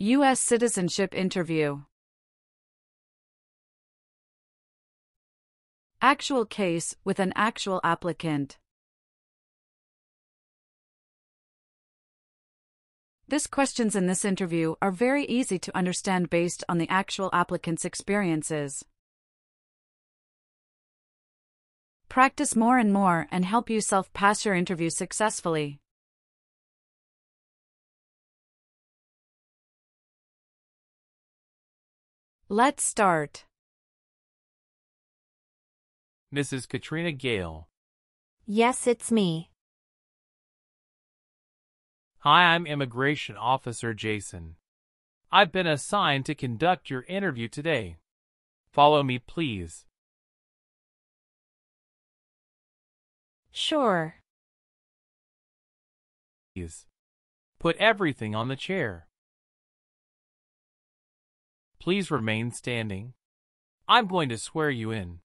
U.S. citizenship interview. Actual case with an actual applicant. These questions in this interview are very easy to understand based on the actual applicant's experiences. Practice more and more and help yourself pass your interview successfully. Let's start. Mrs. Katrina Gale. Yes, it's me. Hi, I'm Immigration Officer Jason. I've been assigned to conduct your interview today. Follow me, please. Sure. Please. Put everything on the chair. Please remain standing. I'm going to swear you in.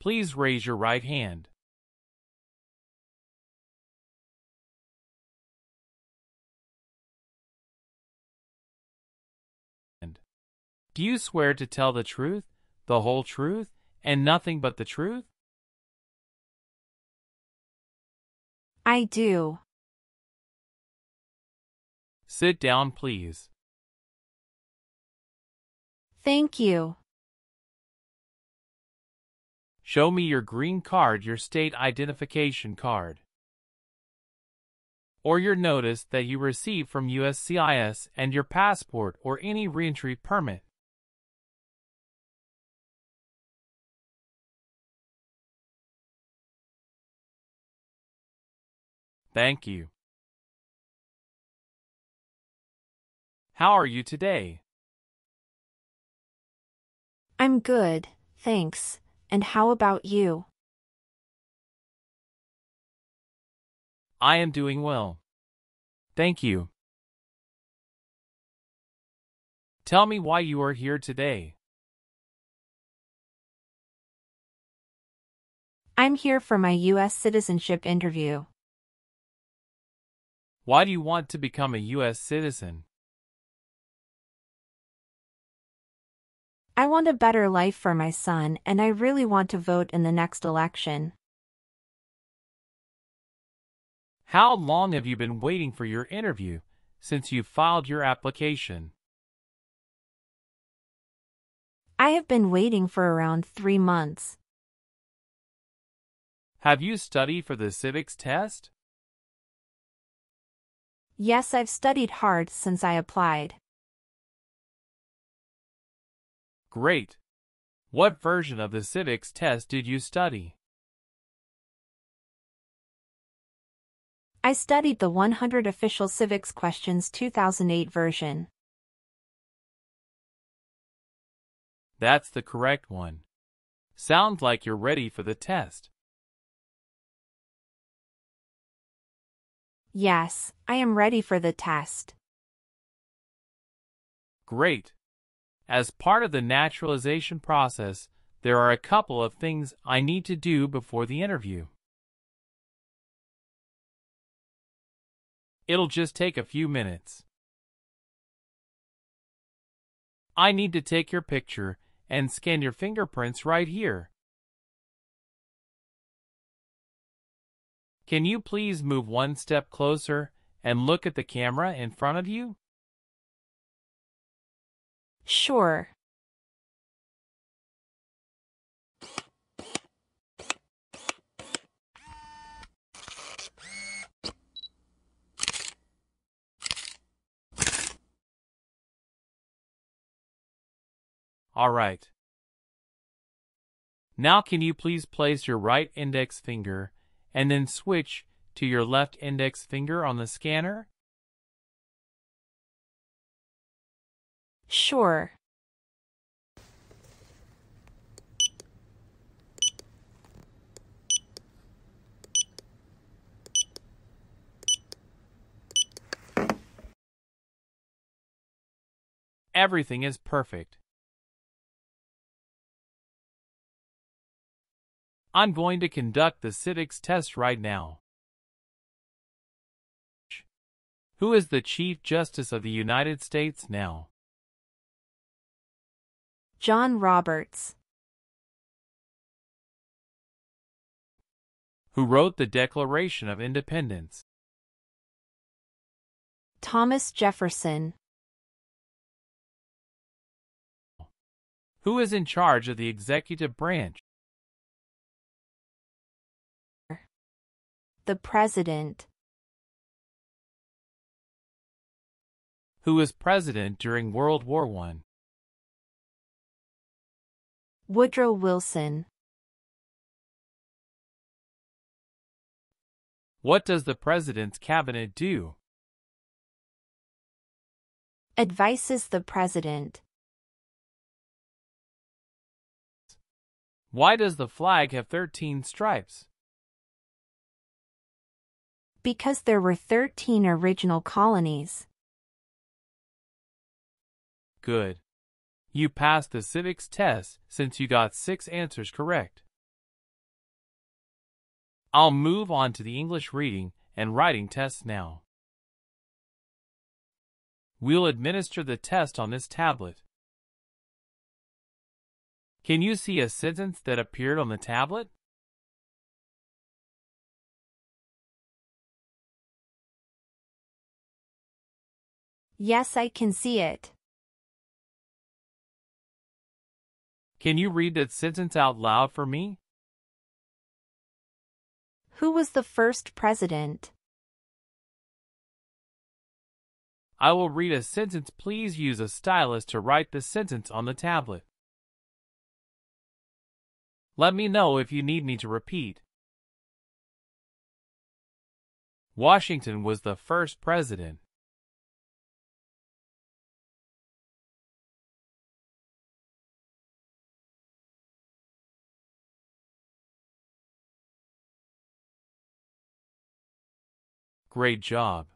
Please raise your right hand. Do you swear to tell the truth, the whole truth, and nothing but the truth? I do. Sit down, please. Thank you. Show me your green card, your state identification card, or your notice that you received from USCIS and your passport or any reentry permit. Thank you. How are you today? I'm good, thanks. And how about you? I am doing well. Thank you. Tell me why you are here today. I'm here for my U.S. citizenship interview. Why do you want to become a U.S. citizen? I want a better life for my son, and I really want to vote in the next election. How long have you been waiting for your interview since you filed your application? I have been waiting for around 3 months. Have you studied for the civics test? Yes, I've studied hard since I applied. Great. What version of the civics test did you study? I studied the 100 Official Civics Questions 2008 version. That's the correct one. Sounds like you're ready for the test. Yes, I am ready for the test. Great. As part of the naturalization process, there are a couple of things I need to do before the interview. It'll just take a few minutes. I need to take your picture and scan your fingerprints right here. Can you please move one step closer and look at the camera in front of you? Sure. All right. Now can you please place your right index finger and then switch to your left index finger on the scanner? Sure. Everything is perfect. I'm going to conduct the civics test right now. Who is the Chief Justice of the United States now? John Roberts. Who wrote the Declaration of Independence? Thomas Jefferson. Who is in charge of the executive branch? The President. Who was president during World War I? Woodrow Wilson. What does the president's cabinet do? Advises the President. Why does the flag have 13 stripes? Because there were 13 original colonies. Good. You passed the civics test since you got 6 answers correct. I'll move on to the English reading and writing tests now. We'll administer the test on this tablet. Can you see a sentence that appeared on the tablet? Yes, I can see it. Can you read that sentence out loud for me? Who was the first president? I will read a sentence. Please use a stylus to write the sentence on the tablet. Let me know if you need me to repeat. Washington was the first president. Great job.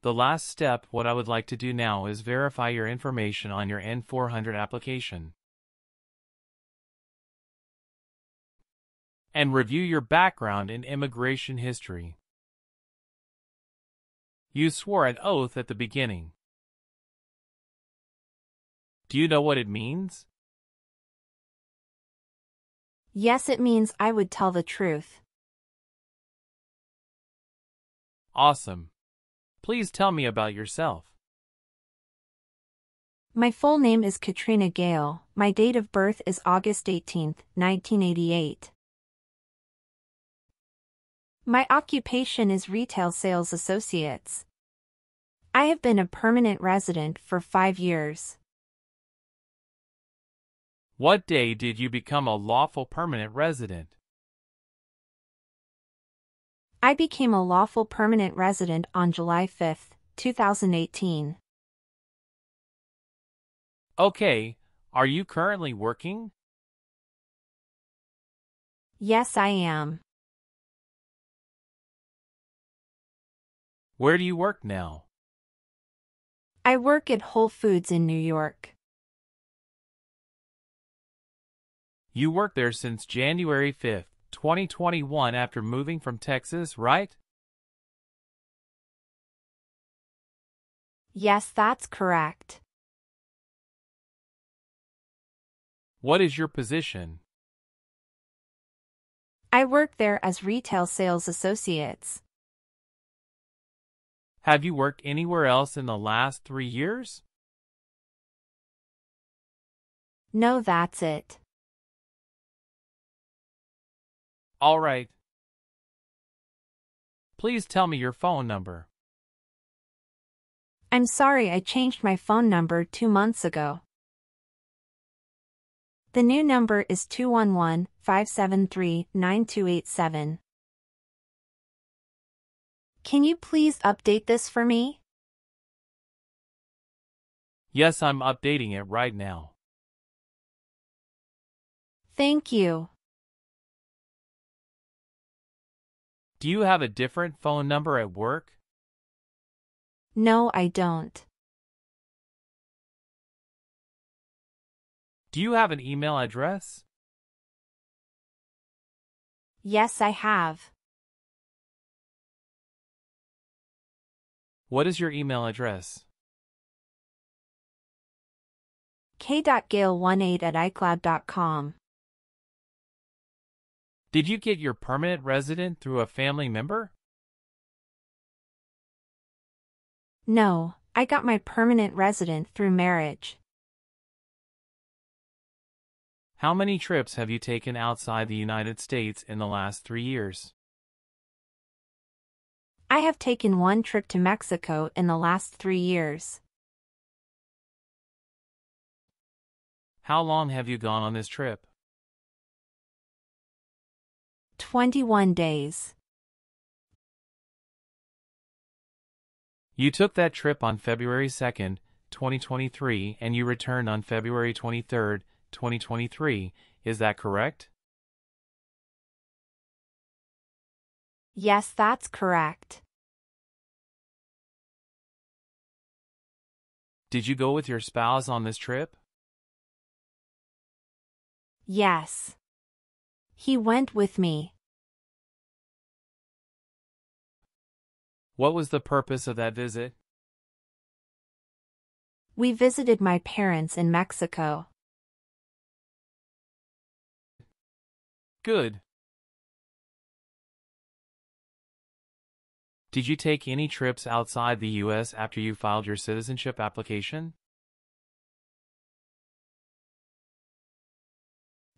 The last step, what I would like to do now is verify your information on your N400 application. And review your background and immigration history. You swore an oath at the beginning. Do you know what it means? Yes, it means I would tell the truth. Awesome. Please tell me about yourself. My full name is Katrina Gale. My date of birth is August 18, 1988. My occupation is retail sales associates. I have been a permanent resident for 5 years. What day did you become a lawful permanent resident? I became a lawful permanent resident on July 5, 2018. Okay, are you currently working? Yes, I am. Where do you work now? I work at Whole Foods in New York. You worked there since January 5th, 2021 after moving from Texas, right? Yes, that's correct. What is your position? I work there as retail sales associates. Have you worked anywhere else in the last 3 years? No, that's it. All right. Please tell me your phone number. I'm sorry, I changed my phone number 2 months ago. The new number is 211-573-9287. Can you please update this for me? Yes, I'm updating it right now. Thank you. Do you have a different phone number at work? No, I don't. Do you have an email address? Yes, I have. What is your email address? k.gale18@icloud.com. Did you get your permanent resident through a family member? No, I got my permanent resident through marriage. How many trips have you taken outside the United States in the last 3 years? I have taken one trip to Mexico in the last 3 years. How long have you gone on this trip? 21 days. You took that trip on February 2nd, 2023, and you returned on February 23rd, 2023. Is that correct? Yes, that's correct. Did you go with your spouse on this trip? Yes. He went with me. What was the purpose of that visit? We visited my parents in Mexico. Good. Did you take any trips outside the U.S. after you filed your citizenship application?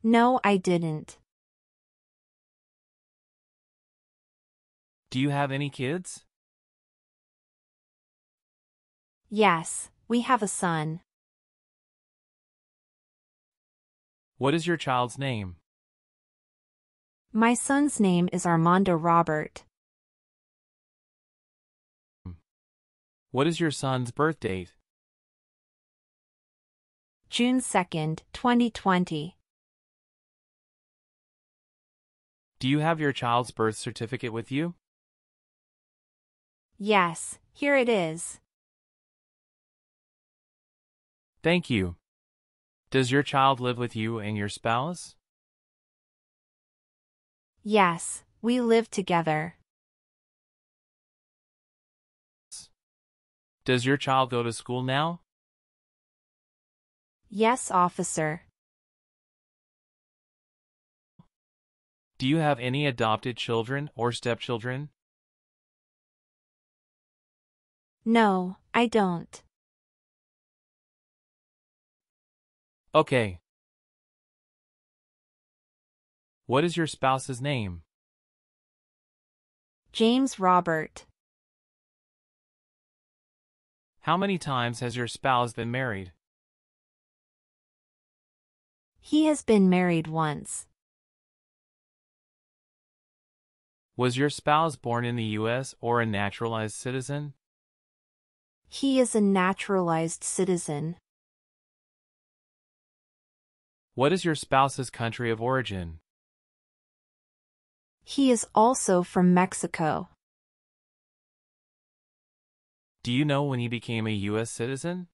No, I didn't. Do you have any kids? Yes, we have a son. What is your child's name? My son's name is Armando Robert. What is your son's birth date? June 2nd, 2020. Do you have your child's birth certificate with you? Yes, here it is. Thank you. Does your child live with you and your spouse? Yes, we live together. Does your child go to school now? Yes, officer. Do you have any adopted children or stepchildren? No, I don't. Okay. What is your spouse's name? James Robert. How many times has your spouse been married? He has been married once. Was your spouse born in the U.S. or a naturalized citizen? He is a naturalized citizen. What is your spouse's country of origin? He is also from Mexico. Do you know when he became a U.S. citizen?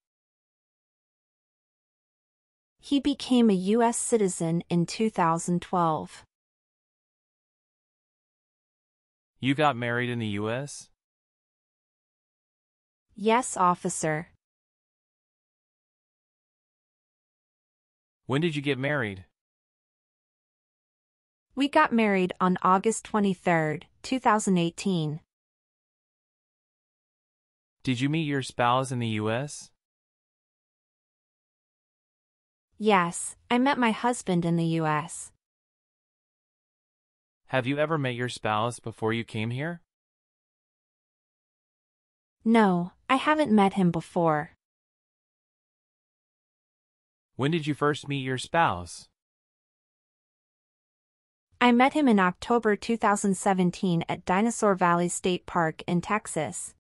He became a U.S. citizen in 2012. You got married in the U.S.? Yes, officer. When did you get married? We got married on August 23, 2018. Did you meet your spouse in the U.S.? Yes, I met my husband in the U.S. Have you ever met your spouse before you came here? No, I haven't met him before. When did you first meet your spouse? I met him in October 2017 at Dinosaur Valley State Park in Texas.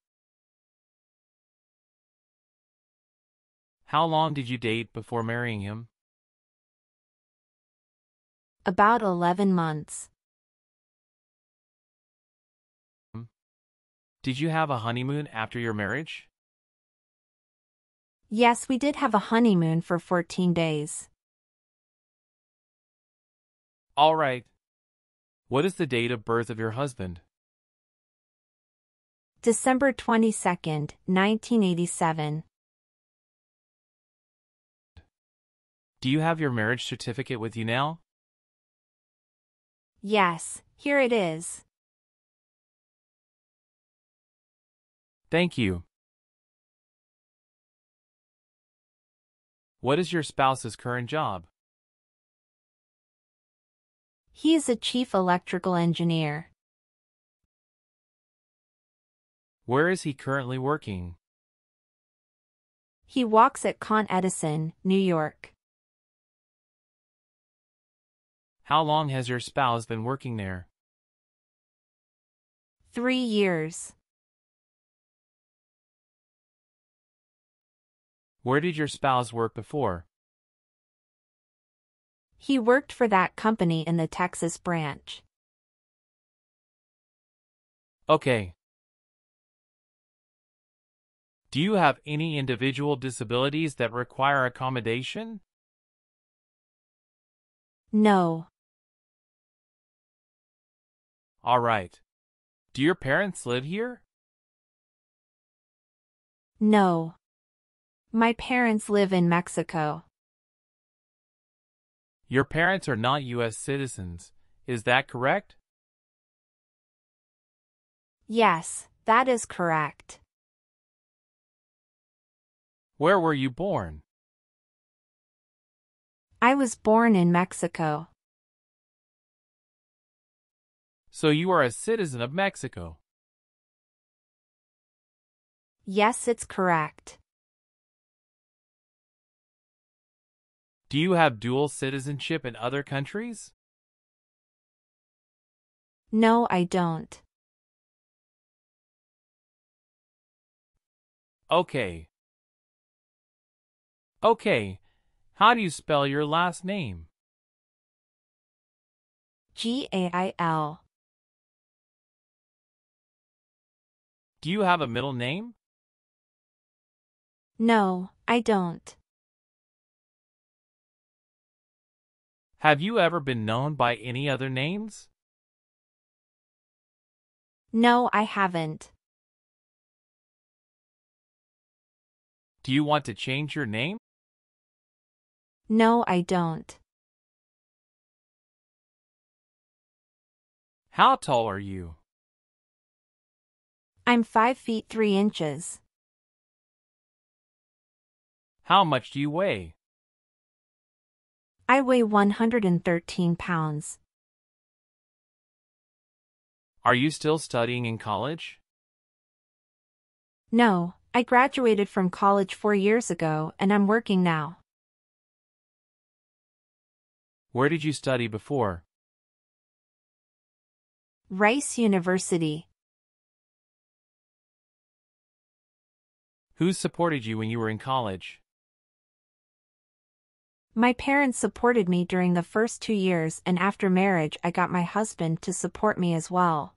How long did you date before marrying him? About 11 months. Did you have a honeymoon after your marriage? Yes, we did have a honeymoon for 14 days. All right. What is the date of birth of your husband? December 22nd, 1987. Do you have your marriage certificate with you now? Yes, here it is. Thank you. What is your spouse's current job? He is a chief electrical engineer. Where is he currently working? He walks at Con Edison, New York. How long has your spouse been working there? 3 years. Where did your spouse work before? He worked for that company in the Texas branch. Okay. Do you have any individual disabilities that require accommodation? No. All right. Do your parents live here? No. My parents live in Mexico. Your parents are not U.S. citizens, is that correct? Yes, that is correct. Where were you born? I was born in Mexico. So you are a citizen of Mexico. Yes, it's correct. Do you have dual citizenship in other countries? No, I don't. Okay. Okay. How do you spell your last name? Gail. Do you have a middle name? No, I don't. Have you ever been known by any other names? No, I haven't. Do you want to change your name? No, I don't. How tall are you? I'm 5 feet 3 inches. How much do you weigh? I weigh 113 pounds. Are you still studying in college? No, I graduated from college 4 years ago and I'm working now. Where did you study before? Rice University. Who supported you when you were in college? My parents supported me during the first 2 years, and after marriage I got my husband to support me as well.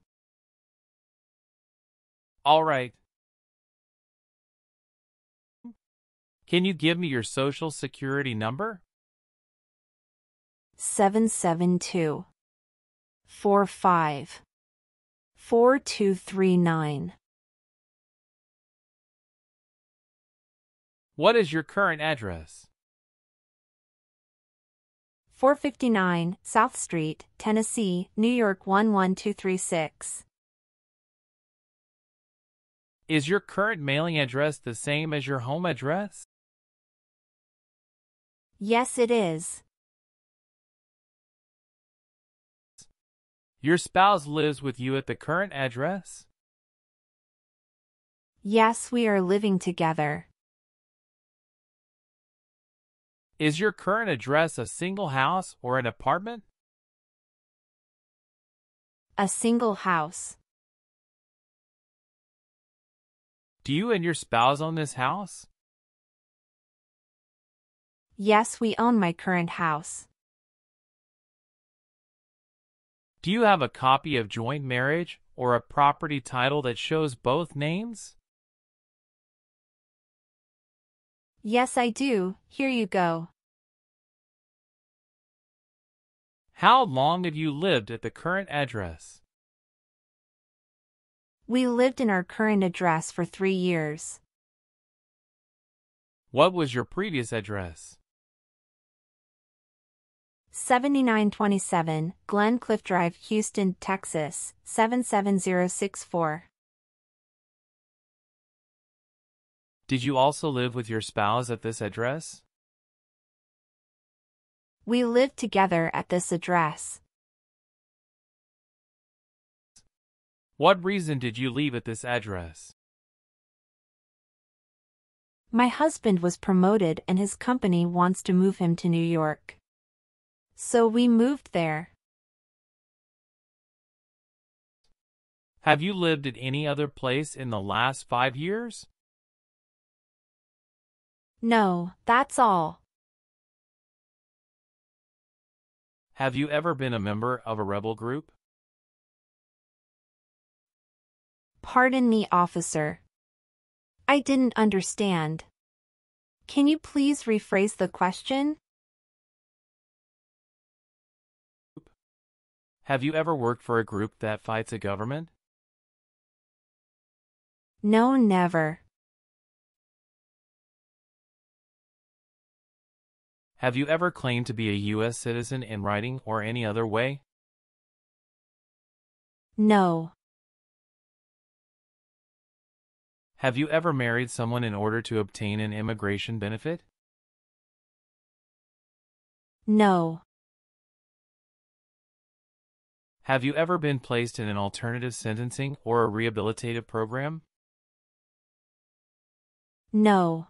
All right. Can you give me your social security number? 772 45 4239. What is your current address? 459 South Street, Tennessee, New York 11236. Is your current mailing address the same as your home address? Yes, it is. Your spouse lives with you at the current address? Yes, we are living together. Is your current address a single house or an apartment? A single house. Do you and your spouse own this house? Yes, we own my current house. Do you have a copy of joint marriage or a property title that shows both names? Yes, I do. Here you go. How long have you lived at the current address? We lived in our current address for 3 years. What was your previous address? 7927 Glen Cliff Drive, Houston, Texas, 77064. Did you also live with your spouse at this address? We lived together at this address. What reason did you leave at this address? My husband was promoted and his company wants to move him to New York. So we moved there. Have you lived at any other place in the last 5 years? No, that's all. Have you ever been a member of a rebel group? Pardon me, officer. I didn't understand. Can you please rephrase the question? Have you ever worked for a group that fights a government? No, never. Have you ever claimed to be a U.S. citizen in writing or any other way? No. Have you ever married someone in order to obtain an immigration benefit? No. Have you ever been placed in an alternative sentencing or a rehabilitative program? No.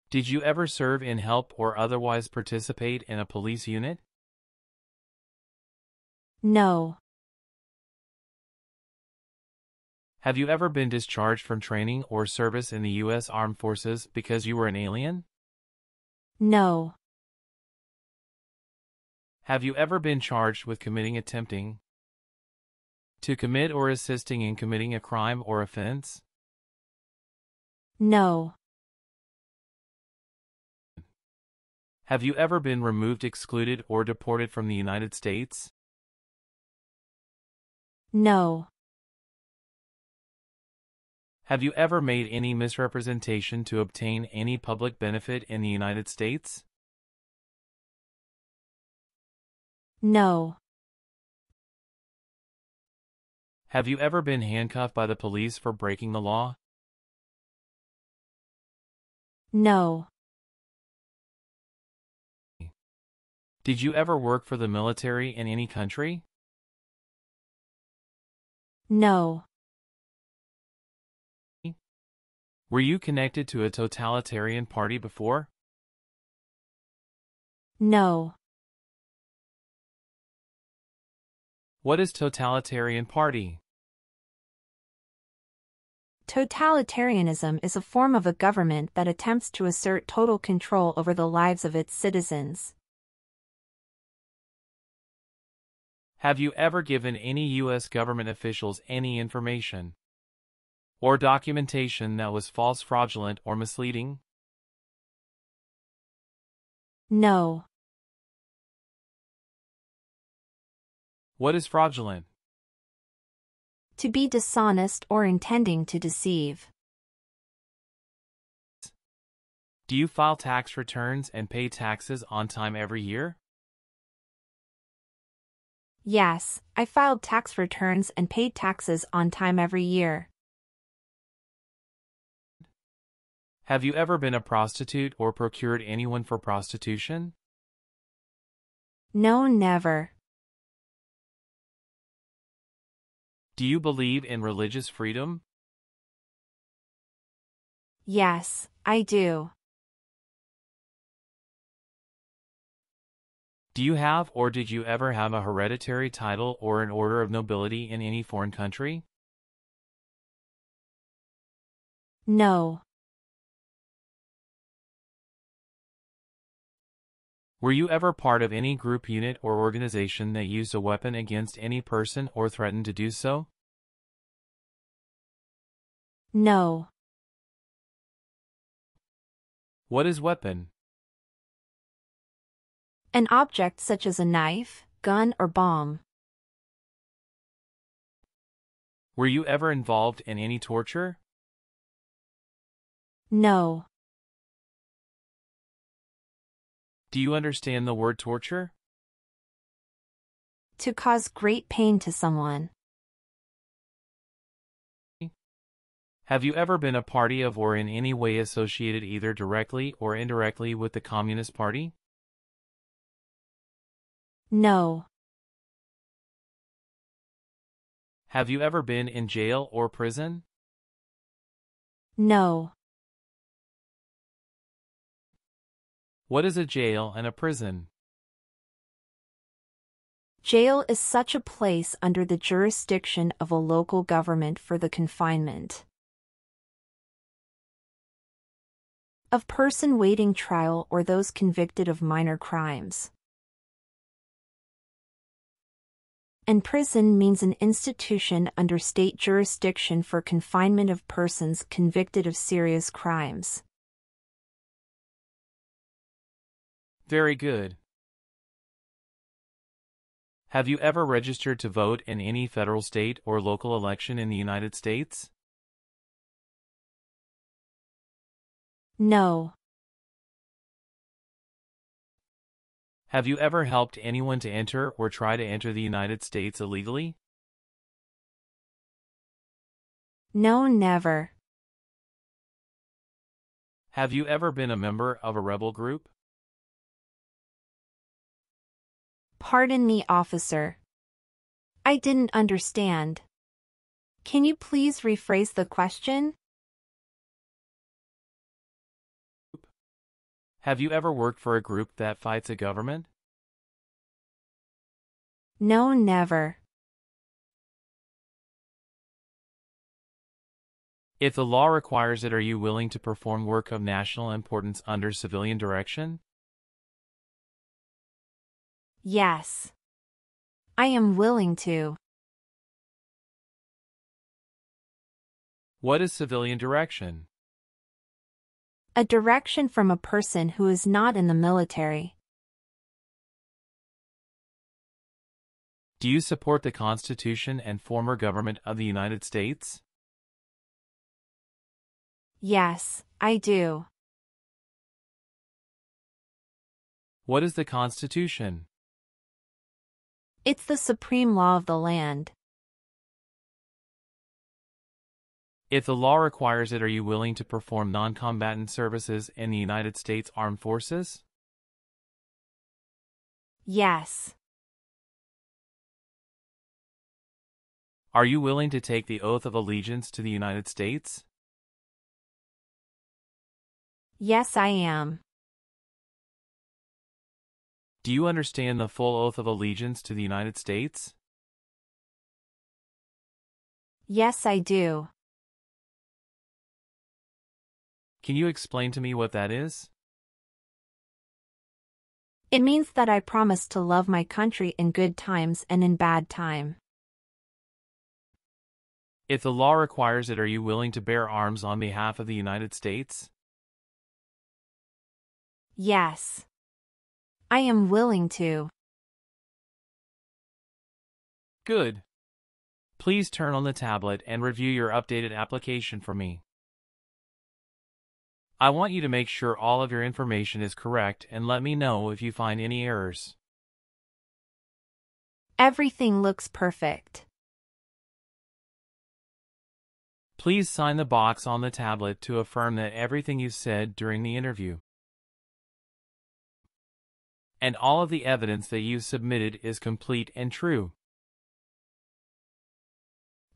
Did you ever serve in help or otherwise participate in a police unit? No. Have you ever been discharged from training or service in the U.S. Armed Forces because you were an alien? No. Have you ever been charged with attempting to commit or assisting in committing a crime or offense? No. Have you ever been removed, excluded, or deported from the United States? No. Have you ever made any misrepresentation to obtain any public benefit in the United States? No. Have you ever been handcuffed by the police for breaking the law? No. Did you ever work for the military in any country? No. Were you connected to a totalitarian party before? No. What is totalitarian party? Totalitarianism is a form of a government that attempts to assert total control over the lives of its citizens. Have you ever given any U.S. government officials any information or documentation that was false, fraudulent, or misleading? No. What is fraudulent? To be dishonest or intending to deceive. Do you file tax returns and pay taxes on time every year? Yes, I filed tax returns and paid taxes on time every year. Have you ever been a prostitute or procured anyone for prostitution? No, never. Do you believe in religious freedom? Yes, I do. Do you have or did you ever have a hereditary title or an order of nobility in any foreign country? No. Were you ever part of any group, unit, or organization that used a weapon against any person or threatened to do so? No. What is weapon? An object such as a knife, gun, or bomb. Were you ever involved in any torture? No. Do you understand the word torture? To cause great pain to someone. Have you ever been a party of or in any way associated either directly or indirectly with the Communist Party? No. Have you ever been in jail or prison? No. What is a jail and a prison? Jail is such a place under the jurisdiction of a local government for the confinement of person waiting trial or those convicted of minor crimes. And prison means an institution under state jurisdiction for confinement of persons convicted of serious crimes. Very good. Have you ever registered to vote in any federal, state, or local election in the United States? No. Have you ever helped anyone to enter or try to enter the United States illegally? No, never. Have you ever been a member of a rebel group? Pardon me, officer. I didn't understand. Can you please rephrase the question? Have you ever worked for a group that fights a government? No, never. If the law requires it, are you willing to perform work of national importance under civilian direction? Yes. I am willing to. What is civilian direction? A direction from a person who is not in the military. Do you support the Constitution and former government of the United States? Yes, I do. What is the Constitution? It's the supreme law of the land. If the law requires it, are you willing to perform non-combatant services in the United States Armed Forces? Yes. Are you willing to take the oath of allegiance to the United States? Yes, I am. Do you understand the full oath of allegiance to the United States? Yes, I do. Can you explain to me what that is? It means that I promise to love my country in good times and in bad time. If the law requires it, are you willing to bear arms on behalf of the United States? Yes. I am willing to. Good. Please turn on the tablet and review your updated application for me. I want you to make sure all of your information is correct and let me know if you find any errors. Everything looks perfect. Please sign the box on the tablet to affirm that everything you said during the interview and all of the evidence that you submitted is complete and true.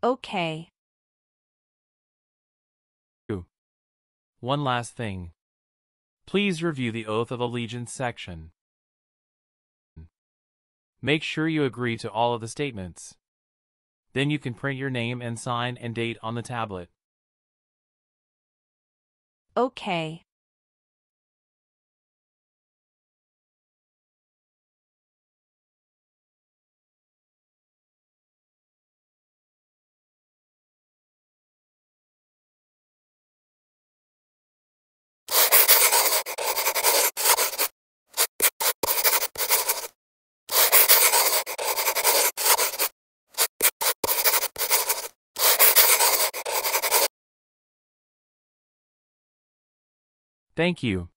Okay. One last thing. Please review the Oath of Allegiance section. Make sure you agree to all of the statements. Then you can print your name and sign and date on the tablet. Okay. Thank you.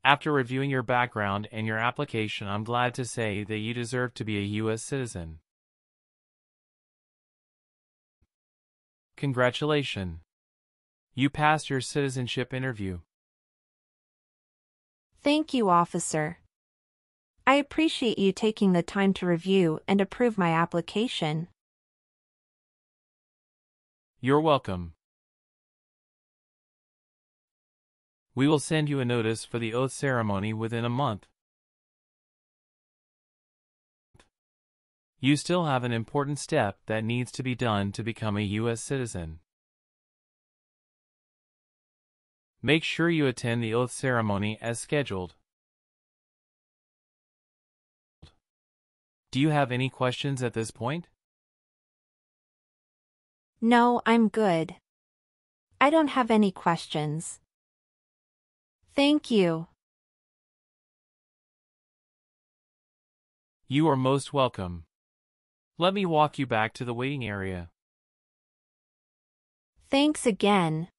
After reviewing your background and your application, I'm glad to say that you deserve to be a U.S. citizen. Congratulations. You passed your citizenship interview. Thank you, officer. I appreciate you taking the time to review and approve my application. You're welcome. We will send you a notice for the oath ceremony within a month. You still have an important step that needs to be done to become a U.S. citizen. Make sure you attend the oath ceremony as scheduled. Do you have any questions at this point? No, I'm good. I don't have any questions. Thank you. You are most welcome. Let me walk you back to the waiting area. Thanks again.